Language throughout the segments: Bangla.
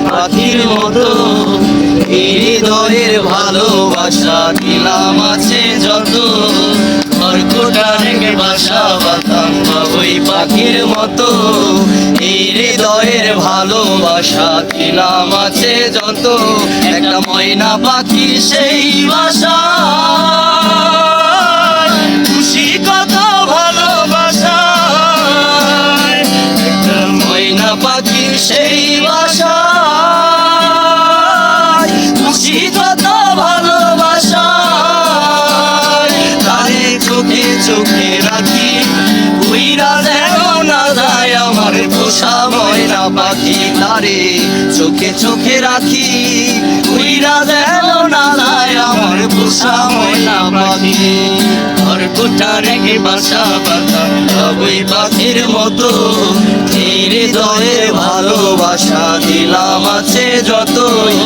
পাখির মতো এই হৃদয়ের ভালোবাসা দিলাম আছে যত খড়কুটা রেখে বাসা বাঁধতাম ওই পাখির মতো এই হৃদয়ের ভালোবাসা দিলাম আছে যত একটা ময়না পাখি সেই বাসা খুশি কত ভালোবাসা একটা ময়না পাখি সেই বাসা খুশি কত ভালোবাসা তারে চোখে চোখে রাখি উইরা যেন না যায় আমার পোষা ময়না পাখি তারে চোখে চোখে রাখি উইরা যেন না যায় আমার পোষা ময়না পাখি খড়কুটা রেখে বাসা বাঁধতাম ওই পাখির মতো এই হৃদয়ে ভালোবাসা দিলাম আছে যতই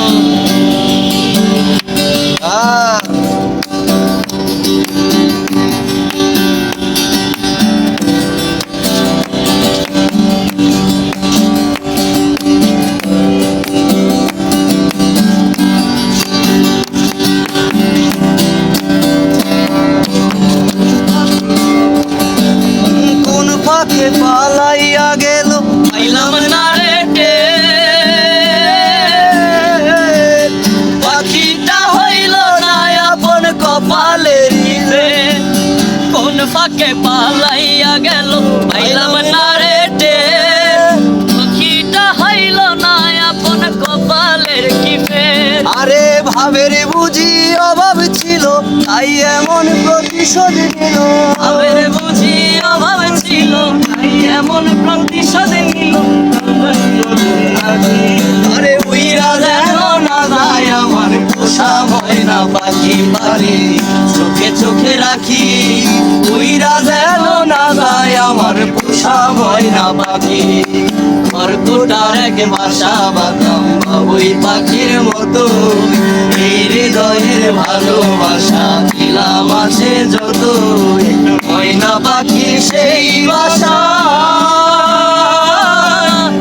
পালাইয়া গেল পাইলাম না রে পাখিটা হইল না আপন কপালের রে কোন ফাঁকে পালাইয়া গেল পাইলাম না রে পাখিটা হইল না আপন কপালের কি আরে ভাবের বুঝি অভাব ছিল তাই এমন প্রতিশোধ নিল ভাবের বুঝি অভাব ছিল তাই এমন প্রতিশোধ নিল আরে উইরা যেন না যায় আমার পোষা ময়না পাখি পারে চোখে চোখে রাখি উইরা যেন না যায় আমার পোষা ময়না পাখি খড়কুটা রেখে বাসা বাঁধতাম ওই পাখির মতো এই হৃদয়ের ভালোবাসা দিলাম আছে যত ময়না পাখি সেই বাসা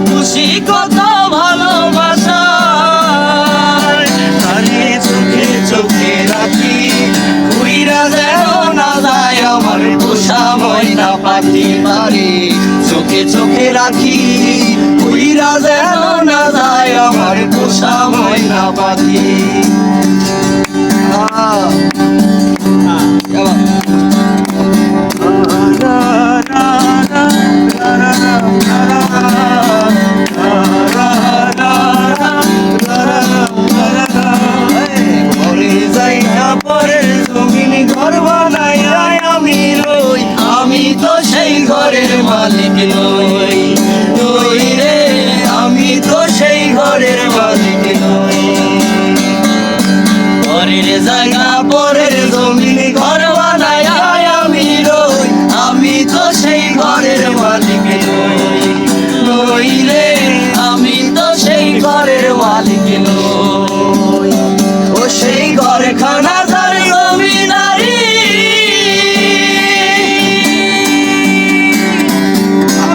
খুশি কত ভালোবাসা তারে চোখে চোখে রাখি উইরা যেন না যায় আমার পোষা ময়না পাখি পারে চোখে চোখে রাখি উইরা যেন না যায় আমার পোষা ময়না পাখি আমি তো সেই ঘরের মালিক নই নই রে আমি তো সেই ঘরের মালিক নই পরের জায়গা পরের জমিন ঘর বানাই আমি রই আমি তো সেই ঘরের মালিক নই নই রে আমি তো সেই ঘরের মালিক নই ও সেই ঘরে খানা যার জমিদারি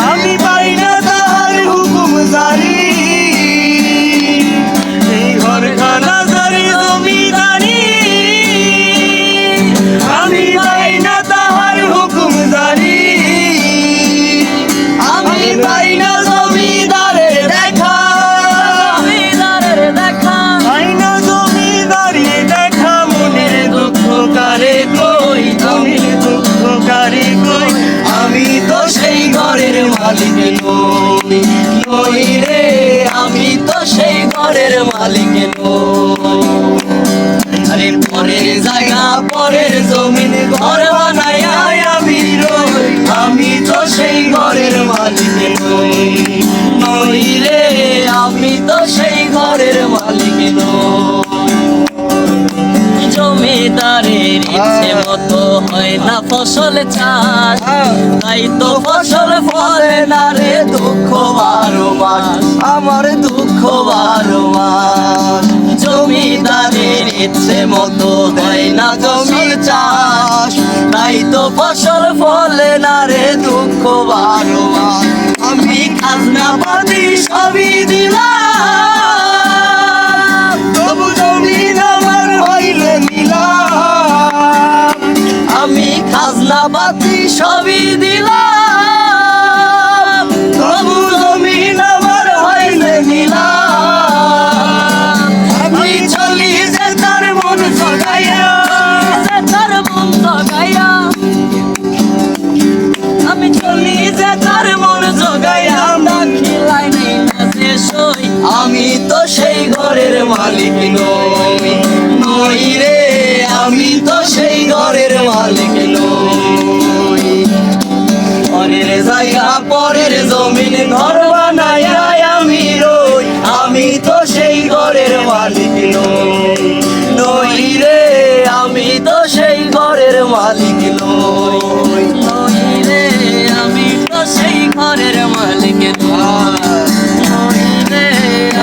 আমি পাই না তার হুকুম জারি এই ঘর খানা যার জমিদারি আমি পাই না তার হুকুম জারি আমি পাই না জমিদারের দেখা পাই না জমিদারি দেখা মনের দুঃখ কারে কই মনের দুঃখ কারে কই আমি তো সেই ঘরের মালিক নই নই রে আমি তো সেই ঘরের মালিক নই আরে পরের জায়গা পরের জমিন ঘর বানাই আমি রই আমি তো সেই ঘরের মালিক নই নই রে আমি তো সেই ঘরের মালিক নই জমিদারের ইচ্ছে মতো হয় না ফসল চাষ তাই তো ফসল ফলে না রে দুঃখ 12 মাস আমার দুঃখ 12 মাস জমিদারের ইচ্ছে মতো হয় না জমি চাষ তাই তো ফসল ফলে না রে দুঃখ 12 মাস আমি খাজনা পাতি সবই দিলাম সবই দিলাম, তবু জমিন আমার হইলে নিলাম। আমি চলি যে তার মন জগাইয়া, তার মন জগাইয়া, আমি চলি যে তার মন জগাইয়া। খিলাই নেই না যে সই, আমি তো সেই ঘরের মালিক নই, নই রে, আমি তো সেই ঘরের মালিক নই। পরের জায়গা পরের জমিন ঘর বানাইয়া আমি রই, আমি তো সেই ঘরের মালিক নই, নই রে, আমি তো সেই ঘরের মালিক নই। নই রে আমি তো সেই ঘরের মালিক নই, নই রে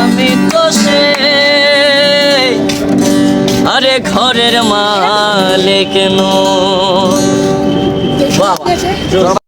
আমি তো সেই আরে ঘরের মালিক নই। বাবা